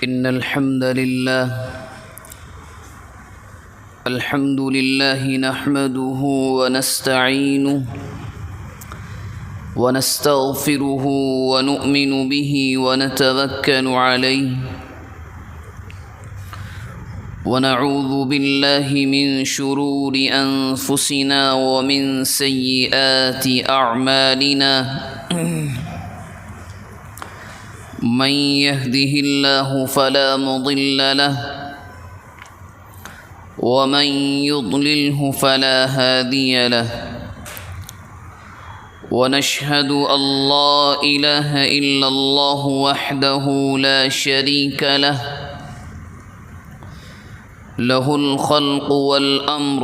إن الحمد لله نحمده ونستعينه ونستغفره ونؤمن به ونتوكل عليه ونعوذ بالله من شرور أنفسنا ومن سيئات أعمالنا من يهده الله فلا مضل له ومن يضلله فلا هادي له ونشهد أن لا إله إلا الله وحده لا شريك له له الخلق والأمر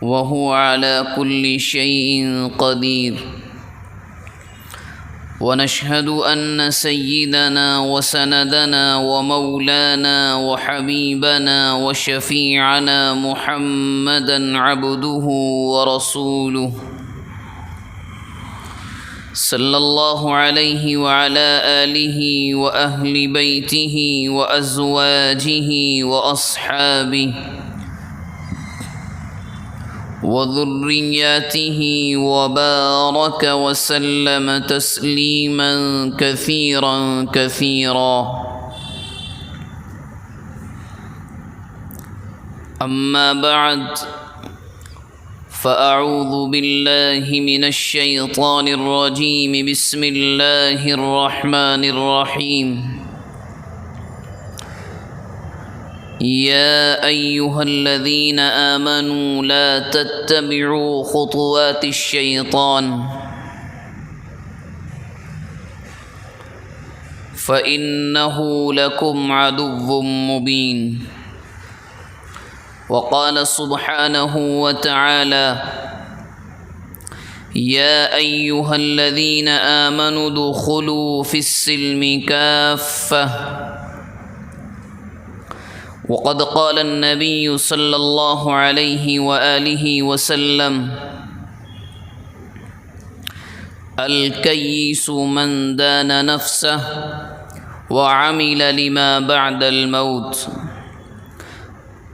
وهو على كل شيء قدير ونشهد أن سيدنا وسندنا ومولانا وحبيبنا وشفيعنا محمدا عبده ورسوله صلى الله عليه وعلى آله وأهل بيته وأزواجه وأصحابه وذرياته وبارك وسلم تسليما كثيرا كثيرا. أما بعد فأعوذ بالله من الشيطان الرجيم. بسم الله الرحمن الرحيم. يا أيها الذين آمنوا لا تتبعوا خطوات الشيطان فإنه لكم عدو مبين. وقال سبحانه وتعالى يا أيها الذين آمنوا ادخلوا في السلم كافة. وقد قال النبي صلى الله عليه وآله وسلم الكيس من دان نفسه وعمل لما بعد الموت،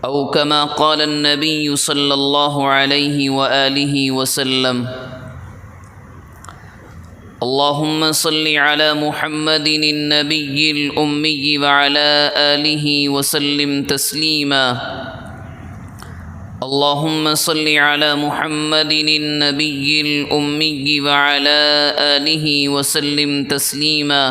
أو كما قال النبي صلى الله عليه وآله وسلم. اللهم صل على محمد النبي الأمي وعلى آله وسلم تسليما. اللهم صل على محمد النبي الأمي وعلى آله وسلم تسليما.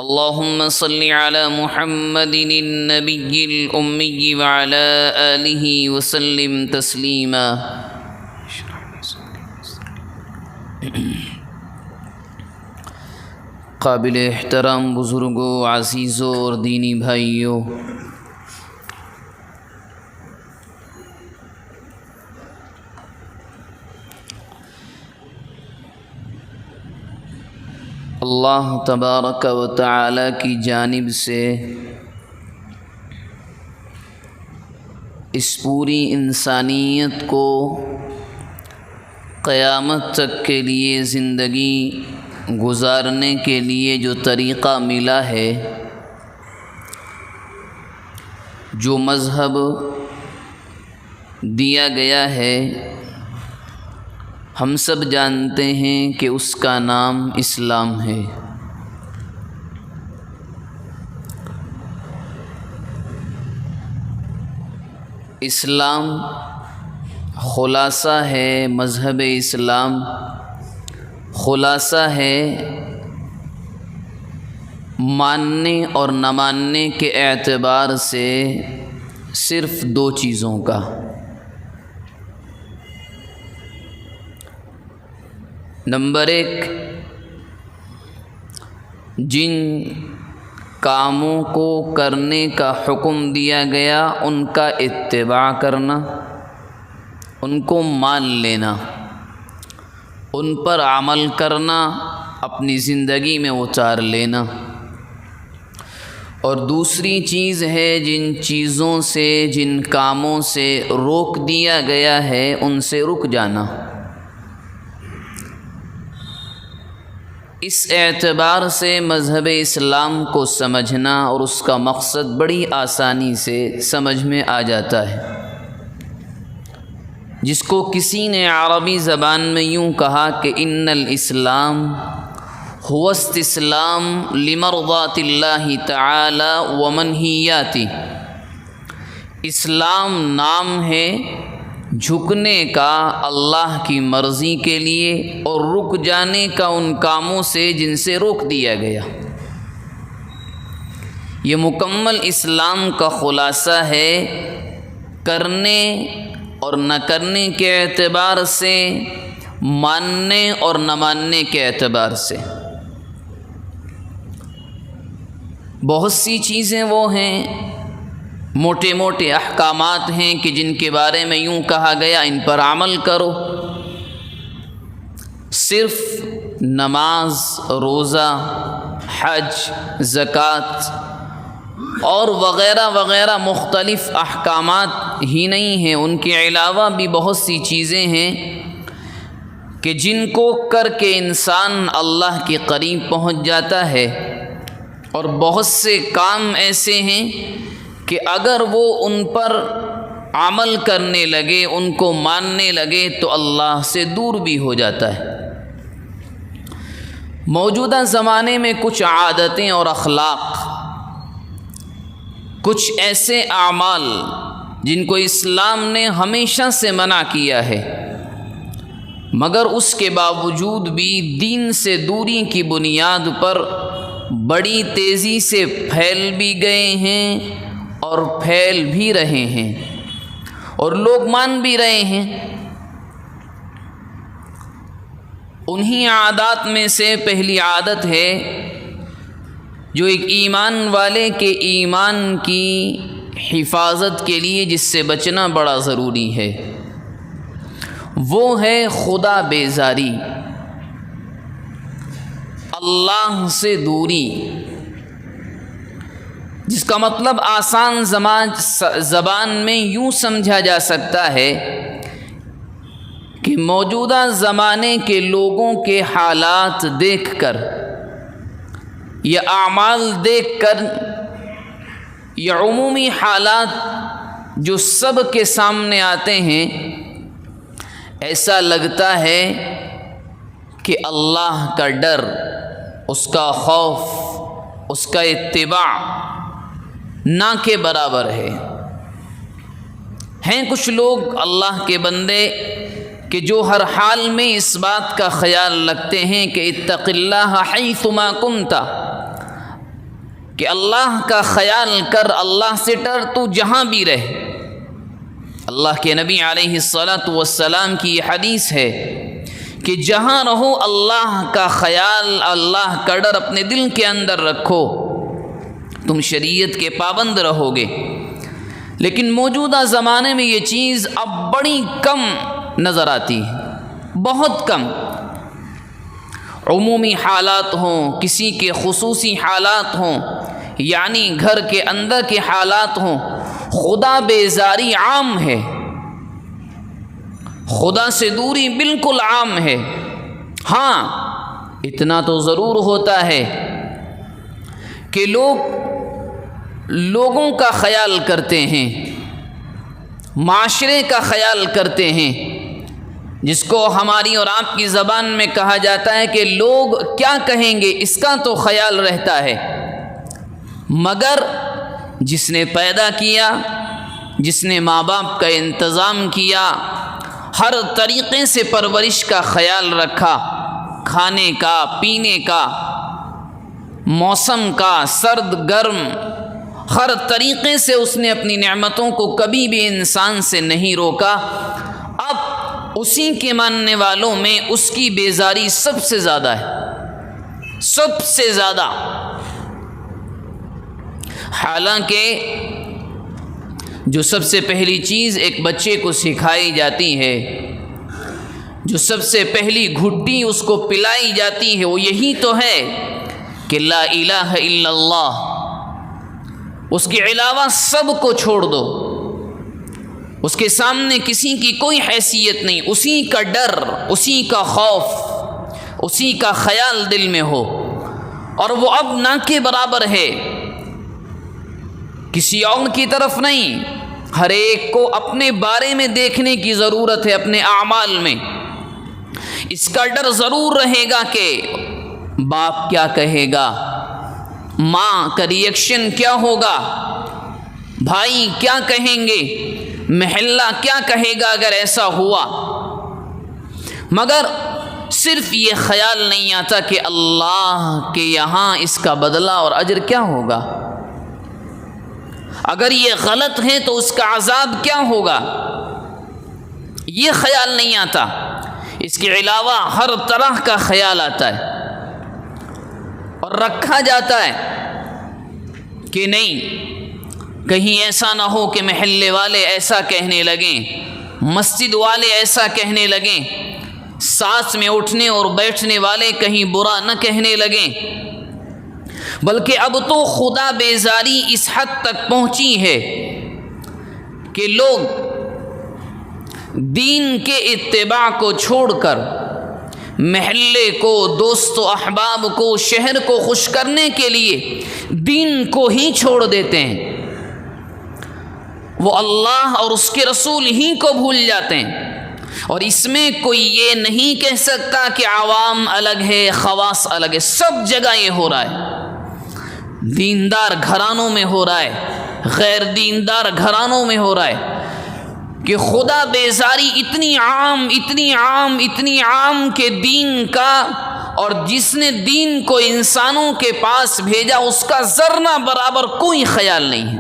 اللهم صل على محمد النبي الأمي وعلى آله وسلم تسليما. قابل احترام بزرگوں، عزیزوں اور دینی بھائیوں، اللہ تبارک و تعالی کی جانب سے اس پوری انسانیت کو قیامت تک کے لیے زندگی گزارنے کے لیے جو طریقہ ملا ہے، جو مذہب دیا گیا ہے، ہم سب جانتے ہیں کہ اس کا نام اسلام ہے۔ اسلام خلاصہ ہے، مذہب اسلام خلاصہ ہے ماننے اور نہ ماننے کے اعتبار سے صرف دو چیزوں کا۔ نمبر ایک، جن کاموں کو کرنے کا حکم دیا گیا ان کا اتباع کرنا، ان کو مان لینا، ان پر عمل کرنا، اپنی زندگی میں اتار لینا۔ اور دوسری چیز ہے جن چیزوں سے، جن کاموں سے روک دیا گیا ہے ان سے رک جانا۔ اس اعتبار سے مذہب اسلام کو سمجھنا اور اس کا مقصد بڑی آسانی سے سمجھ میں آ جاتا ہے۔ جس کو کسی نے عربی زبان میں یوں کہا کہ ان الاسلام هو استسلام لمرضات اللہ تعالی ومنہیاتی، اسلام نام ہے جھکنے کا اللہ کی مرضی کے لیے اور رک جانے کا ان کاموں سے جن سے روک دیا گیا۔ یہ مکمل اسلام کا خلاصہ ہے، کرنے اور نہ کرنے کے اعتبار سے، ماننے اور نہ ماننے کے اعتبار سے۔ بہت سی چیزیں وہ ہیں، موٹے موٹے احکامات ہیں کہ جن کے بارے میں یوں کہا گیا ان پر عمل کرو۔ صرف نماز، روزہ، حج، زکوٰۃ اور وغیرہ وغیرہ مختلف احکامات ہی نہیں ہیں، ان کے علاوہ بھی بہت سی چیزیں ہیں کہ جن کو کر کے انسان اللہ کے قریب پہنچ جاتا ہے، اور بہت سے کام ایسے ہیں کہ اگر وہ ان پر عمل کرنے لگے، ان کو ماننے لگے تو اللہ سے دور بھی ہو جاتا ہے۔ موجودہ زمانے میں کچھ عادتیں اور اخلاق، کچھ ایسے اعمال جن کو اسلام نے ہمیشہ سے منع کیا ہے، مگر اس کے باوجود بھی دین سے دوری کی بنیاد پر بڑی تیزی سے پھیل بھی گئے ہیں اور پھیل بھی رہے ہیں اور لوگ مان بھی رہے ہیں۔ انہی عادات میں سے پہلی عادت ہے جو ایک ایمان والے کے ایمان کی حفاظت کے لیے جس سے بچنا بڑا ضروری ہے، وہ ہے خدا بیزاری، اللہ سے دوری، جس کا مطلب آسان زبان میں یوں سمجھا جا سکتا ہے کہ موجودہ زمانے کے لوگوں کے حالات دیکھ کر یا اعمال دیکھ کر یا عمومی حالات جو سب کے سامنے آتے ہیں، ایسا لگتا ہے کہ اللہ کا ڈر، اس کا خوف، اس کا اتباع نہ کے برابر ہے۔ ہیں کچھ لوگ اللہ کے بندے کہ جو ہر حال میں اس بات کا خیال رکھتے ہیں کہ اتق اللہ حیثما کنت، کہ اللہ کا خیال کر، اللہ سے ڈر تو جہاں بھی رہ۔ اللہ کے نبی علیہ السلام کی یہ حدیث ہے کہ جہاں رہو اللہ کا خیال، اللہ کا ڈر اپنے دل کے اندر رکھو، تم شریعت کے پابند رہو گے۔ لیکن موجودہ زمانے میں یہ چیز اب بڑی کم نظر آتی ہے، بہت کم۔ عمومی حالات ہوں، کسی کے خصوصی حالات ہوں، یعنی گھر کے اندر کے حالات ہوں، خدا بیزاری عام ہے، خدا سے دوری بالکل عام ہے۔ ہاں اتنا تو ضرور ہوتا ہے کہ لوگوں کا خیال کرتے ہیں، معاشرے کا خیال کرتے ہیں، جس کو ہماری اور آپ کی زبان میں کہا جاتا ہے کہ لوگ کیا کہیں گے، اس کا تو خیال رہتا ہے۔ مگر جس نے پیدا کیا، جس نے ماں باپ کا انتظام کیا، ہر طریقے سے پرورش کا خیال رکھا، کھانے کا، پینے کا، موسم کا، سرد گرم، ہر طریقے سے اس نے اپنی نعمتوں کو کبھی بھی انسان سے نہیں روکا۔ اب اسی کے ماننے والوں میں اس کی بیزاری سب سے زیادہ ہے، سب سے زیادہ۔ حالانکہ جو سب سے پہلی چیز ایک بچے کو سکھائی جاتی ہے، جو سب سے پہلی گھٹی اس کو پلائی جاتی ہے، وہ یہی تو ہے کہ لا الہ الا اللہ، اس کے علاوہ سب کو چھوڑ دو، اس کے سامنے کسی کی کوئی حیثیت نہیں، اسی کا ڈر، اسی کا خوف، اسی کا خیال دل میں ہو، اور وہ اب نہ کے برابر ہے، کسی اور کی طرف نہیں۔ ہر ایک کو اپنے بارے میں دیکھنے کی ضرورت ہے، اپنے اعمال میں۔ اس کا ڈر ضرور رہے گا کہ باپ کیا کہے گا، ماں کا ریئیکشن کیا ہوگا، بھائی کیا کہیں گے، محلہ کیا کہے گا اگر ایسا ہوا۔ مگر صرف یہ خیال نہیں آتا کہ اللہ کے یہاں اس کا بدلہ اور اجر کیا ہوگا، اگر یہ غلط ہے تو اس کا عذاب کیا ہوگا، یہ خیال نہیں آتا۔ اس کے علاوہ ہر طرح کا خیال آتا ہے اور رکھا جاتا ہے کہ نہیں کہیں ایسا نہ ہو کہ محلے والے ایسا کہنے لگیں، مسجد والے ایسا کہنے لگیں، ساتھ میں اٹھنے اور بیٹھنے والے کہیں برا نہ کہنے لگیں۔ بلکہ اب تو خدا بیزاری اس حد تک پہنچی ہے کہ لوگ دین کے اتباع کو چھوڑ کر محلے کو، دوست و احباب کو، شہر کو خوش کرنے کے لیے دین کو ہی چھوڑ دیتے ہیں، وہ اللہ اور اس کے رسول ہی کو بھول جاتے ہیں۔ اور اس میں کوئی یہ نہیں کہہ سکتا کہ عوام الگ ہے، خواص الگ ہے، سب جگہ یہ ہو رہا ہے۔ دیندار گھرانوں میں ہو رہا ہے، غیر دیندار گھرانوں میں ہو رہا ہے کہ خدا بیزاری اتنی عام، اتنی عام، اتنی عام کہ دین کا، اور جس نے دین کو انسانوں کے پاس بھیجا اس کا ذرہ برابر کوئی خیال نہیں ہے،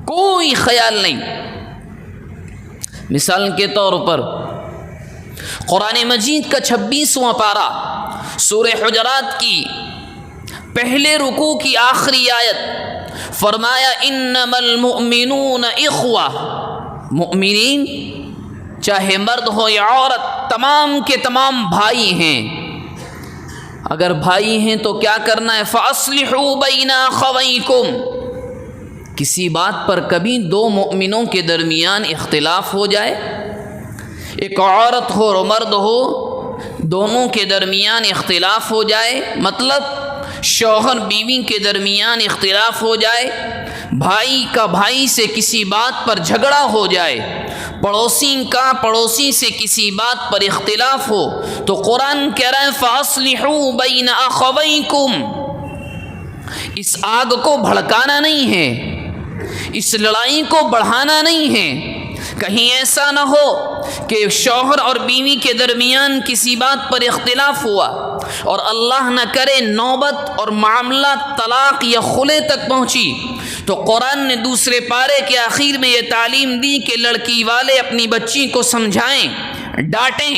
کوئی خیال نہیں۔ مثال کے طور پر قرآن مجید کا 26واں پارہ سورہ حجرات کی پہلے رکوع کی آخری آیت، فرمایا انما المؤمنون اخوہ، مؤمنین چاہے مرد ہو یا عورت تمام کے تمام بھائی ہیں۔ اگر بھائی ہیں تو کیا کرنا ہے؟ فَأَصْلِحُوا بَيْنَ أَخَوَيْكُمْ، کسی بات پر کبھی دو مؤمنوں کے درمیان اختلاف ہو جائے، ایک عورت ہو اور مرد ہو، دونوں کے درمیان اختلاف ہو جائے، مطلب شوہر بیوی کے درمیان اختلاف ہو جائے، بھائی کا بھائی سے کسی بات پر جھگڑا ہو جائے، پڑوسی کا پڑوسی سے کسی بات پر اختلاف ہو، تو قرآن کہہ رہا ہے فَأَصْلِحُوا بَيْنَ أَخَوَيْكُمْ، اس آگ کو بھڑکانا نہیں ہے، اس لڑائی کو بڑھانا نہیں ہے۔ کہیں ایسا نہ ہو کہ شوہر اور بیوی کے درمیان کسی بات پر اختلاف ہوا اور اللہ نہ کرے نوبت اور معاملہ طلاق یا خلع تک پہنچی، تو قرآن نے دوسرے پارے کے آخر میں یہ تعلیم دی کہ لڑکی والے اپنی بچی کو سمجھائیں، ڈانٹیں،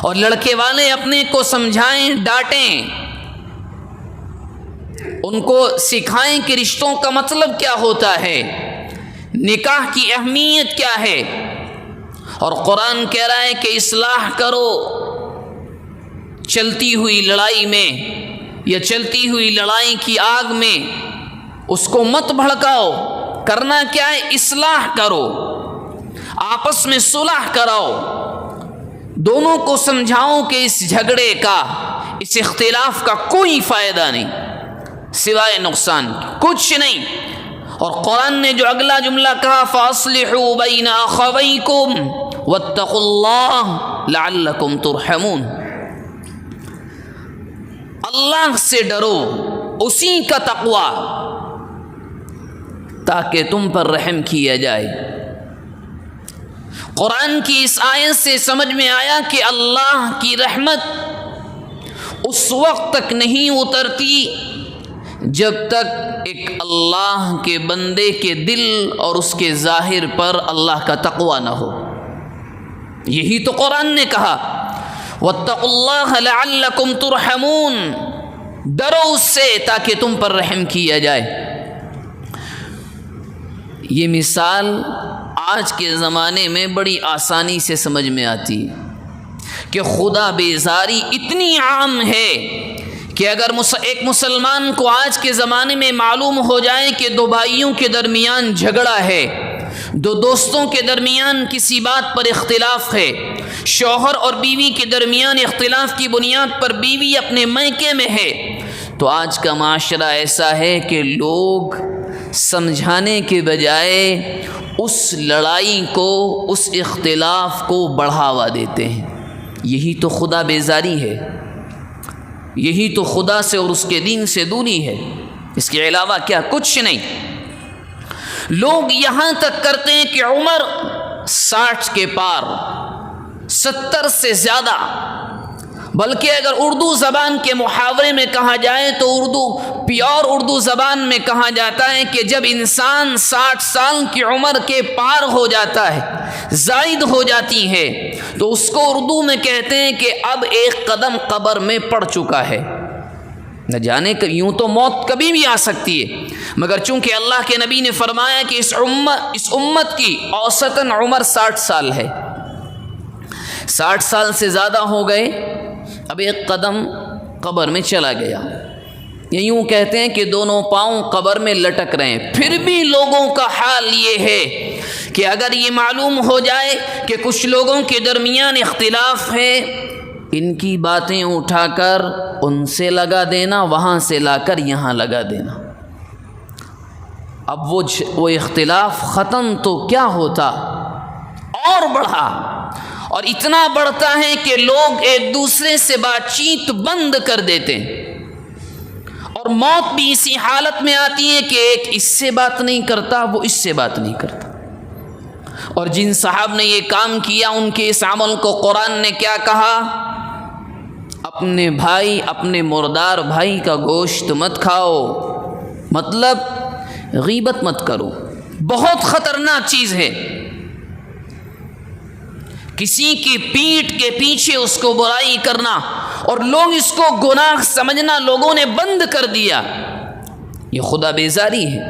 اور لڑکے والے اپنے کو سمجھائیں، ڈانٹیں، ان کو سکھائیں کہ رشتوں کا مطلب کیا ہوتا ہے، نکاح کی اہمیت کیا ہے۔ اور قرآن کہہ رہا ہے کہ اصلاح کرو، چلتی ہوئی لڑائی میں یا چلتی ہوئی لڑائی کی آگ میں اس کو مت بھڑکاؤ، کرنا کیا ہے؟ اصلاح کرو، آپس میں صلح کراؤ، دونوں کو سمجھاؤ کہ اس جھگڑے کا، اس اختلاف کا کوئی فائدہ نہیں سوائے نقصان، کچھ نہیں۔ اور قرآن نے جو اگلا جملہ کہا فَأَصْلِحُوا بَيْنَ أَخَوَيْكُمْ وَاتَّقُوا اللَّهَ لَعَلَّكُمْ تُرْحَمُونَ، اللہ سے ڈرو، اسی کا تقوی، تاکہ تم پر رحم کیا جائے۔ قرآن کی اس آیت سے سمجھ میں آیا کہ اللہ کی رحمت اس وقت تک نہیں اترتی جب تک ایک اللہ کے بندے کے دل اور اس کے ظاہر پر اللہ کا تقوی نہ ہو۔ یہی تو قرآن نے کہا وَاتَّقُوا اللَّهَ لَعَلَّكُمْ تُرْحَمُونَ، ڈرو اس سے تاکہ تم پر رحم کیا جائے۔ یہ مثال آج کے زمانے میں بڑی آسانی سے سمجھ میں آتی ہے کہ خدا بیزاری اتنی عام ہے کہ اگر ایک مسلمان کو آج کے زمانے میں معلوم ہو جائے کہ دو بھائیوں کے درمیان جھگڑا ہے دو دوستوں کے درمیان کسی بات پر اختلاف ہے، شوہر اور بیوی کے درمیان اختلاف کی بنیاد پر بیوی اپنے میکے میں ہے، تو آج کا معاشرہ ایسا ہے کہ لوگ سمجھانے کے بجائے اس لڑائی کو، اس اختلاف کو بڑھاوا دیتے ہیں۔ یہی تو خدا بیزاری ہے، یہی تو خدا سے اور اس کے دین سے دوری ہے، اس کے علاوہ کیا؟ کچھ نہیں۔ لوگ یہاں تک کرتے ہیں کہ عمر 60 کے پار، 70 سے زیادہ، بلکہ اگر اردو زبان کے محاورے میں کہا جائے تو پیور اردو زبان میں کہا جاتا ہے کہ جب انسان 60 سال کی عمر کے پار ہو جاتا ہے، زائد ہو جاتی ہے، تو اس کو اردو میں کہتے ہیں کہ اب ایک قدم قبر میں پڑ چکا ہے۔ نہ جانے یوں تو موت کبھی بھی آ سکتی ہے، مگر چونکہ اللہ کے نبی نے فرمایا کہ اس امت کی اوسطاً عمر 60 سال ہے، 60 سال سے زیادہ ہو گئے، اب ایک قدم قبر میں چلا گیا، یا یوں کہتے ہیں کہ دونوں پاؤں قبر میں لٹک رہے ہیں۔ پھر بھی لوگوں کا حال یہ ہے کہ اگر یہ معلوم ہو جائے کہ کچھ لوگوں کے درمیان اختلاف ہے، ان کی باتیں اٹھا کر ان سے لگا دینا، وہاں سے لا کر یہاں لگا دینا۔ اب وہ اختلاف ختم تو کیا ہوتا، اور بڑھا، اور اتنا بڑھتا ہے کہ لوگ ایک دوسرے سے بات چیت بند کر دیتے ہیں، اور موت بھی اسی حالت میں آتی ہے کہ ایک اس سے بات نہیں کرتا، وہ اس سے بات نہیں کرتا۔ اور جن صاحب نے یہ کام کیا، ان کے اس عمل کو قرآن نے کیا کہا؟ اپنے بھائی، اپنے مردار بھائی کا گوشت مت کھاؤ، مطلب غیبت مت کرو۔ بہت خطرناک چیز ہے، کسی کی پیٹھ کے پیچھے اس کو برائی کرنا، اور لوگ اس کو گناہ سمجھنا لوگوں نے بند کر دیا، یہ خدا بیزاری ہے۔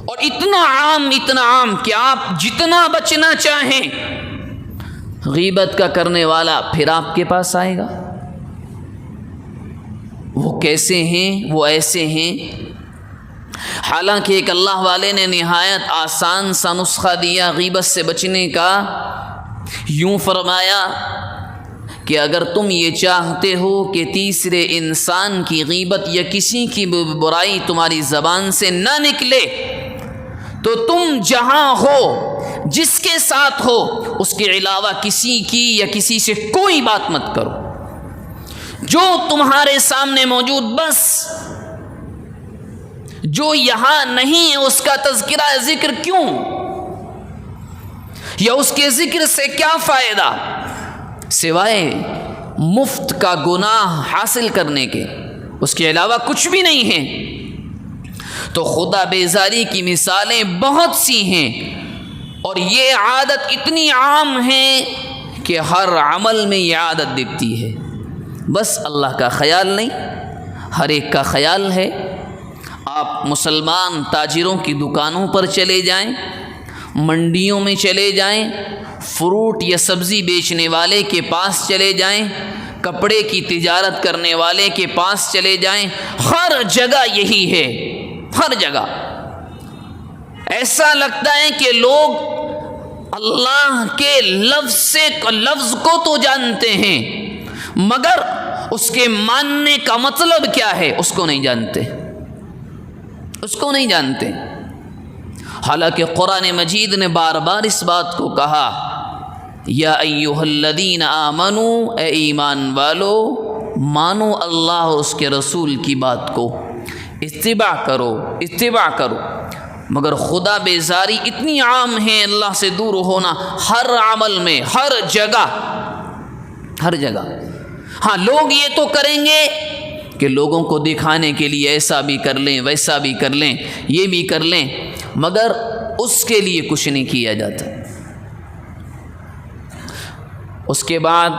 اور اتنا عام کہ آپ جتنا بچنا چاہیں، غیبت کا کرنے والا پھر آپ کے پاس آئے گا۔ وہ کیسے ہیں؟ وہ ایسے ہیں، حالانکہ ایک اللہ والے نے نہایت آسان سا نسخہ دیا غیبت سے بچنے کا۔ یوں فرمایا کہ اگر تم یہ چاہتے ہو کہ تیسرے انسان کی غیبت یا کسی کی برائی تمہاری زبان سے نہ نکلے، تو تم جہاں ہو، جس کے ساتھ ہو، اس کے علاوہ کسی کی یا کسی سے کوئی بات مت کرو، جو تمہارے سامنے موجود، بس جو یہاں نہیں ہے اس کا تذکرہ ذکر کیوں، یا اس کے ذکر سے کیا فائدہ سوائے مفت کا گناہ حاصل کرنے کے، اس کے علاوہ کچھ بھی نہیں ہے۔ تو خدا بیزاری کی مثالیں بہت سی ہیں، اور یہ عادت اتنی عام ہے کہ ہر عمل میں یہ عادت دکھتی ہے، بس اللہ کا خیال نہیں، ہر ایک کا خیال ہے۔ آپ مسلمان تاجروں کی دکانوں پر چلے جائیں، منڈیوں میں چلے جائیں، فروٹ یا سبزی بیچنے والے کے پاس چلے جائیں، کپڑے کی تجارت کرنے والے کے پاس چلے جائیں، ہر جگہ یہی ہے، ہر جگہ ایسا لگتا ہے کہ لوگ اللہ کے لفظ کو تو جانتے ہیں، مگر اس کے ماننے کا مطلب کیا ہے اس کو نہیں جانتے، اس کو نہیں جانتے۔ حالانکہ قرآن مجید نے بار بار اس بات کو کہا، یا ایھا الذین آمنوا، اے ایمان والو، مانو اللہ اور اس کے رسول کی بات کو، اتباع کرو۔ مگر خدا بیزاری اتنی عام ہے، اللہ سے دور ہونا ہر عمل میں، ہر جگہ۔ ہاں، لوگ یہ تو کریں گے کہ لوگوں کو دکھانے کے لیے ایسا بھی کر لیں، ویسا بھی کر لیں، یہ بھی کر لیں، مگر اس کے لیے کچھ نہیں کیا جاتا۔ اس کے بعد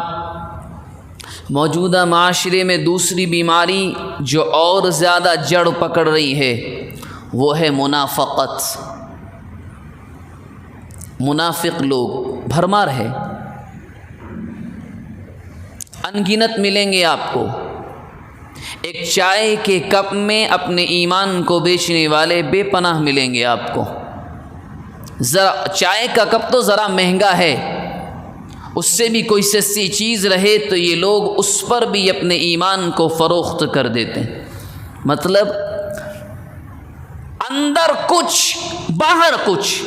موجودہ معاشرے میں دوسری بیماری جو اور زیادہ جڑ پکڑ رہی ہے، وہ ہے منافقت۔ منافق لوگ بھرمار ہے، ان گنت ملیں گے آپ کو۔ ایک چائے کے کپ میں اپنے ایمان کو بیچنے والے بے پناہ ملیں گے آپ کو، ذرا چائے کا کپ تو ذرا مہنگا ہے، اس سے بھی کوئی سستی چیز رہے تو یہ لوگ اس پر بھی اپنے ایمان کو فروخت کر دیتے ہیں۔ مطلب اندر کچھ باہر کچھ،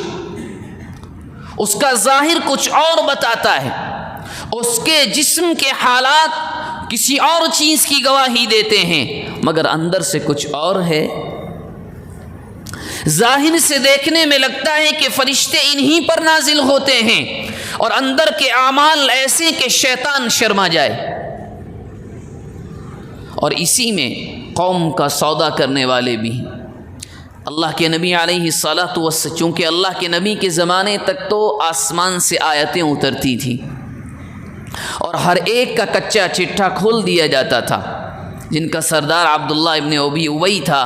اس کا ظاہر کچھ اور بتاتا ہے، اس کے جسم کے حالات کسی اور چیز کی گواہی دیتے ہیں، مگر اندر سے کچھ اور ہے۔ ظاہر سے دیکھنے میں لگتا ہے کہ فرشتے انہی پر نازل ہوتے ہیں، اور اندر کے اعمال ایسے کہ شیطان شرما جائے۔ اور اسی میں قوم کا سودا کرنے والے بھی ہیں۔ اللہ کے نبی علیہ الصلاۃ والسلام، چونکہ اللہ کے نبی کے زمانے تک تو آسمان سے آیتیں اترتی تھیں اور ہر ایک کا کچا چٹھا کھول دیا جاتا تھا، جن کا سردار عبداللہ ابن ابی تھا،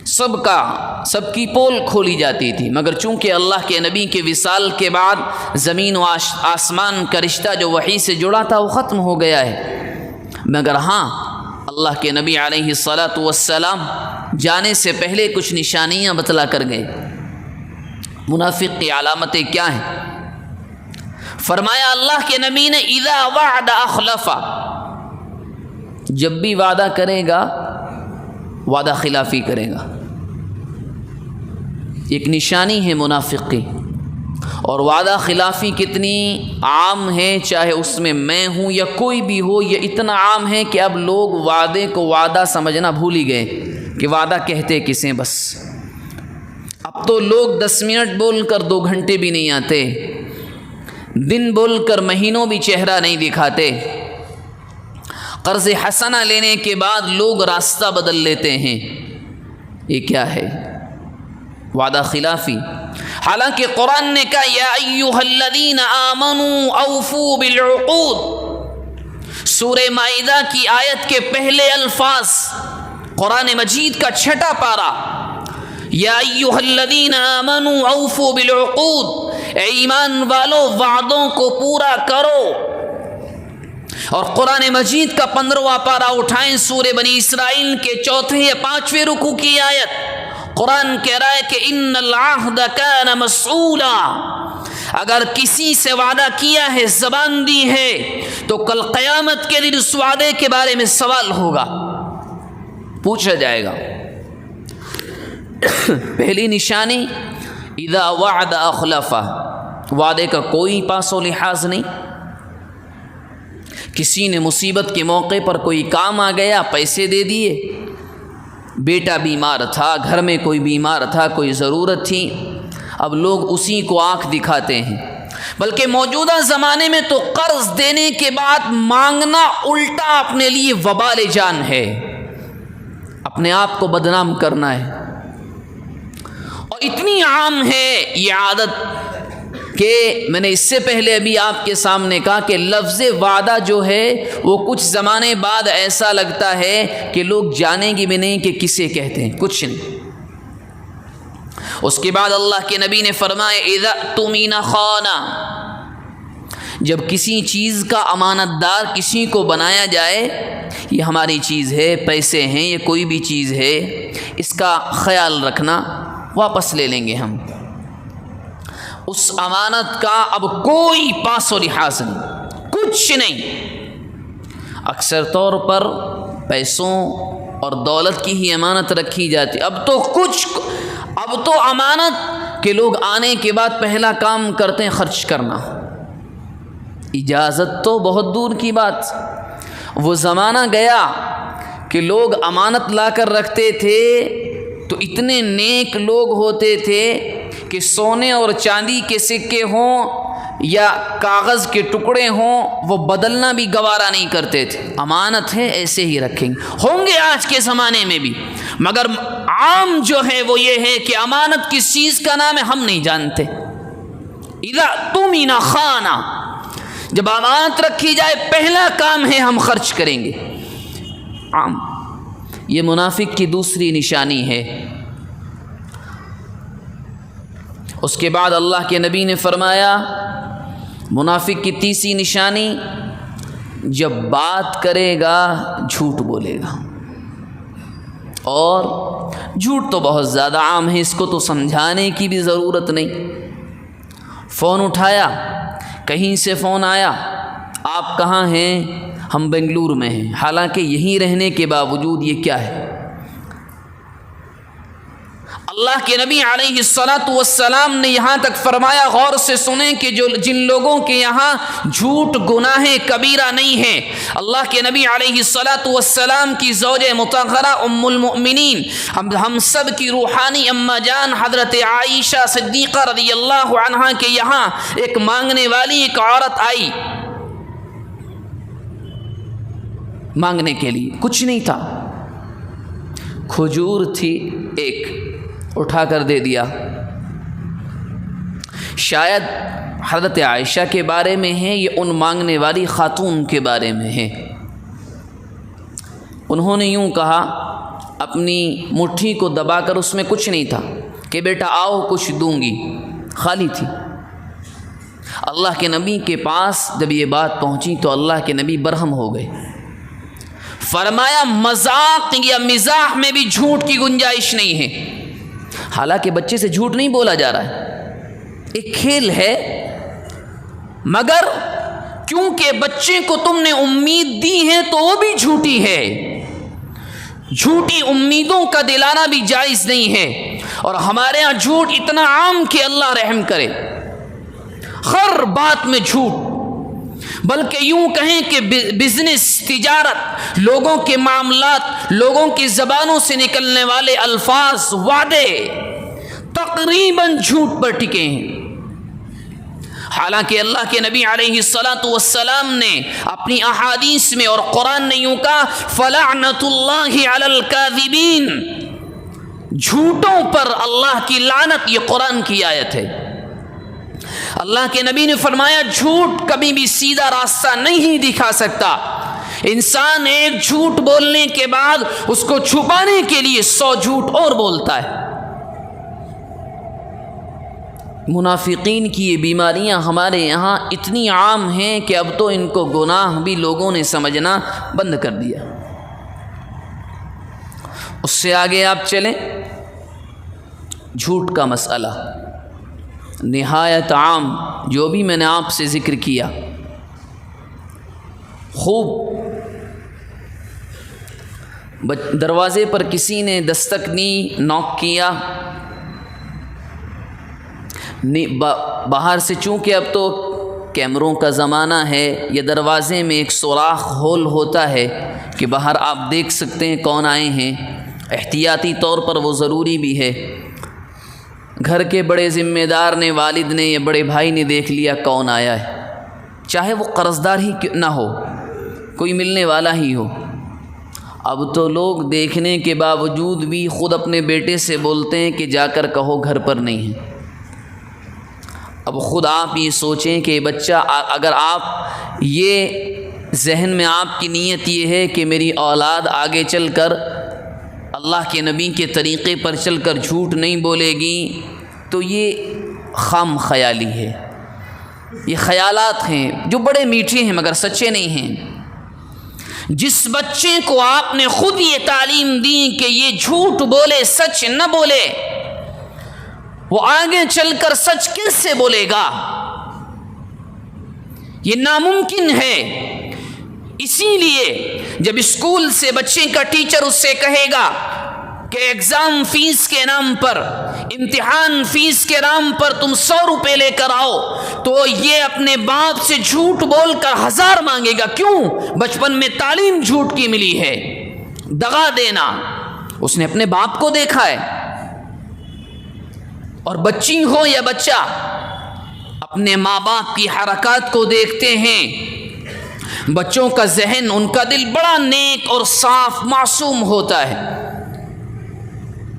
سب کی پول کھولی جاتی تھی۔ مگر چونکہ اللہ کے نبی کے وصال کے بعد زمین و آسمان کا رشتہ جو وحی سے جڑا تھا وہ ختم ہو گیا ہے، مگر ہاں اللہ کے نبی علیہ الصلاۃ والسلام جانے سے پہلے کچھ نشانیاں بتلا کر گئے۔ منافق کی علامتیں کیا ہیں؟ فرمایا اللہ کے نبی نے اذا وعد اخلف، جب بھی وعدہ کرے گا وعدہ خلافی کرے گا، ایک نشانی ہے منافق کی۔ اور وعدہ خلافی کتنی عام ہے، چاہے اس میں ہوں یا کوئی بھی ہو، یہ اتنا عام ہے کہ اب لوگ وعدے کو وعدہ سمجھنا بھول ہی گئے کہ وعدہ کہتے کسے بس۔ اب تو لوگ 10 منٹ بول کر 2 گھنٹے بھی نہیں آتے، دن بول کر مہینوں بھی چہرہ نہیں دکھاتے۔ قرض حسنہ لینے کے بعد لوگ راستہ بدل لیتے ہیں، یہ کیا ہے؟ وعدہ خلافی۔ حالانکہ قرآن نے کہا یا ایھا الذین آمنوا اوفوا بالعقود، سورہ مائدہ کی آیت کے پہلے الفاظ، قرآن مجید کا 6واں پارہ، یا ایھا الذین آمنوا اوفوا بالعقود، اے ایمان والو وعدوں کو پورا کرو۔ اور قرآن مجید کا 15واں پارہ اٹھائیں، سورہ بنی اسرائیل کے 4 یا 5ویں رکوع کی آیت، قرآن کہہ رہا ہے کہ ان العہد کان مسئولا، اگر کسی سے وعدہ کیا ہے، زبان دی ہے، تو کل قیامت کے دن اس وعدے کے بارے میں سوال ہوگا، پوچھا جائے گا۔ پہلی نشانی اذا وعد اخلف، وعدے کا کوئی پاس و لحاظ نہیں۔ کسی نے مصیبت کے موقع پر کوئی کام آ گیا، پیسے دے دیے، بیٹا بیمار تھا، گھر میں کوئی بیمار تھا، کوئی ضرورت تھی، اب لوگ اسی کو آنکھ دکھاتے ہیں۔ بلکہ موجودہ زمانے میں تو قرض دینے کے بعد مانگنا الٹا اپنے لیے وبال جان ہے، اپنے آپ کو بدنام کرنا ہے۔ اور اتنی عام ہے یہ عادت کہ میں نے اس سے پہلے ابھی آپ کے سامنے کہا کہ لفظ وعدہ جو ہے وہ کچھ زمانے بعد ایسا لگتا ہے کہ لوگ جانیں گے بھی نہیں کہ کسے کہتے ہیں، کچھ نہیں۔ اس کے بعد اللہ کے نبی نے فرمایا اذا اؤتمن خان، جب کسی چیز کا امانت دار کسی کو بنایا جائے، یہ ہماری چیز ہے، پیسے ہیں، یہ کوئی بھی چیز ہے، اس کا خیال رکھنا، واپس لے لیں گے ہم، اس امانت کا اب کوئی پاس و لحاظ نہیں، کچھ نہیں۔ اکثر طور پر پیسوں اور دولت کی ہی امانت رکھی جاتی، اب تو امانت کے لوگ آنے کے بعد پہلا کام کرتے ہیں خرچ کرنا، اجازت تو بہت دور کی بات۔ وہ زمانہ گیا کہ لوگ امانت لا کر رکھتے تھے تو اتنے نیک لوگ ہوتے تھے کہ سونے اور چاندی کے سکے ہوں یا کاغذ کے ٹکڑے ہوں وہ بدلنا بھی گوارا نہیں کرتے تھے، امانت ہے ایسے ہی رکھیں گے، ہوں گے آج کے زمانے میں بھی، مگر عام جو ہے وہ یہ ہے کہ امانت کس چیز کا نام ہے ہم نہیں جانتے۔ اذا اؤتمن خان، جب امانت رکھی جائے پہلا کام ہے ہم خرچ کریں گے، عام۔ یہ منافق کی دوسری نشانی ہے۔ اس کے بعد اللہ کے نبی نے فرمایا منافق کی تیسری نشانی، جب بات کرے گا جھوٹ بولے گا۔ اور جھوٹ تو بہت زیادہ عام ہے، اس کو تو سمجھانے کی بھی ضرورت نہیں۔ فون اٹھایا، کہیں سے فون آیا، آپ کہاں ہیں؟ ہم بنگلور میں ہیں، حالانکہ یہیں رہنے کے باوجود یہ کیا ہے؟ اللہ کے نبی علیہ الصلاۃ والسلام نے یہاں تک فرمایا، غور سے سنیں کہ جن لوگوں کے یہاں جھوٹ گناہ کبیرہ نہیں ہے، اللہ کے نبی علیہ الصلاۃ والسلام کی زوج مطہرہ ام المؤمنین، ہم سب کی روحانی اما جان حضرت عائشہ صدیقہ رضی اللہ عنہا کے یہاں ایک مانگنے والی ایک عورت آئی، مانگنے کے لیے کچھ نہیں تھا، کھجور تھی ایک، اٹھا کر دے دیا۔ شاید حضرت عائشہ کے بارے میں ہے، یہ ان مانگنے والی خاتون کے بارے میں ہے۔ انہوں نے یوں کہا، اپنی مٹھی کو دبا کر، اس میں کچھ نہیں تھا، کہ بیٹا آؤ کچھ دوں گی، خالی تھی۔ اللہ کے نبی کے پاس جب یہ بات پہنچی تو اللہ کے نبی برہم ہو گئے، فرمایا مذاق یا مزاح میں بھی جھوٹ کی گنجائش نہیں ہے۔ حالانکہ بچے سے جھوٹ نہیں بولا جا رہا ہے، ایک کھیل ہے، مگر کیونکہ بچے کو تم نے امید دی ہے تو وہ بھی جھوٹی ہے، جھوٹی امیدوں کا دلانا بھی جائز نہیں ہے۔ اور ہمارے ہاں جھوٹ اتنا عام کہ اللہ رحم کرے، ہر بات میں جھوٹ، بلکہ یوں کہیں کہ بزنس، تجارت، لوگوں کے معاملات، لوگوں کی زبانوں سے نکلنے والے الفاظ، وعدے تقریباً جھوٹ پر ٹکے ہیں۔ حالانکہ اللہ کے نبی علیہ الصلاۃ والسلام نے اپنی احادیث میں اور قرآن نے یوں کہا، فَلَعْنَةُ اللَّهِ عَلَى الْكَاذِبِينَ، جھوٹوں پر اللہ کی لعنت، یہ قرآن کی آیت ہے۔ اللہ کے نبی نے فرمایا جھوٹ کبھی بھی سیدھا راستہ نہیں دکھا سکتا، انسان ایک جھوٹ بولنے کے بعد اس کو چھپانے کے لیے 100 جھوٹ اور بولتا ہے۔ منافقین کی یہ بیماریاں ہمارے یہاں اتنی عام ہیں کہ اب تو ان کو گناہ بھی لوگوں نے سمجھنا بند کر دیا۔ اس سے آگے آپ چلیں، جھوٹ کا مسئلہ نہایت عام، جو بھی میں نے آپ سے ذکر کیا، خوب دروازے پر کسی نے دستک دی، نوک کیا، باہر سے، چونکہ اب تو کیمروں کا زمانہ ہے، یا دروازے میں ایک سوراخ ہول ہوتا ہے کہ باہر آپ دیکھ سکتے ہیں کون آئے ہیں، احتیاطی طور پر وہ ضروری بھی ہے۔ گھر کے بڑے ذمہ دار نے، والد نے یا بڑے بھائی نے دیکھ لیا کون آیا ہے، چاہے وہ قرض دار ہی نہ ہو، کوئی ملنے والا ہی ہو۔ اب تو لوگ دیکھنے کے باوجود بھی خود اپنے بیٹے سے بولتے ہیں کہ جا کر کہو گھر پر نہیں ہے۔ اب خود آپ یہ سوچیں کہ بچہ، اگر آپ یہ ذہن میں آپ کی نیت یہ ہے کہ میری اولاد آگے چل کر اللہ کے نبی کے طریقے پر چل کر جھوٹ نہیں بولے گی، تو یہ خام خیالی ہے، یہ خیالات ہیں جو بڑے میٹھے ہیں مگر سچے نہیں ہیں۔ جس بچے کو آپ نے خود یہ تعلیم دی کہ یہ جھوٹ بولے، سچ نہ بولے، وہ آگے چل کر سچ کیسے بولے گا؟ یہ ناممکن ہے۔ اسی لیے جب اسکول سے بچے کا ٹیچر اس سے کہے گا کہ ایگزام فیس کے نام پر، امتحان فیس کے نام پر تم 100 روپے لے کر آؤ، تو یہ اپنے باپ سے جھوٹ بول کر 1000 مانگے گا۔ کیوں؟ بچپن میں تعلیم جھوٹ کی ملی ہے، دغا دینا، اس نے اپنے باپ کو دیکھا ہے۔ اور بچی ہو یا بچہ، اپنے ماں باپ کی حرکات کو دیکھتے ہیں۔ بچوں کا ذہن، ان کا دل بڑا نیک اور صاف معصوم ہوتا ہے،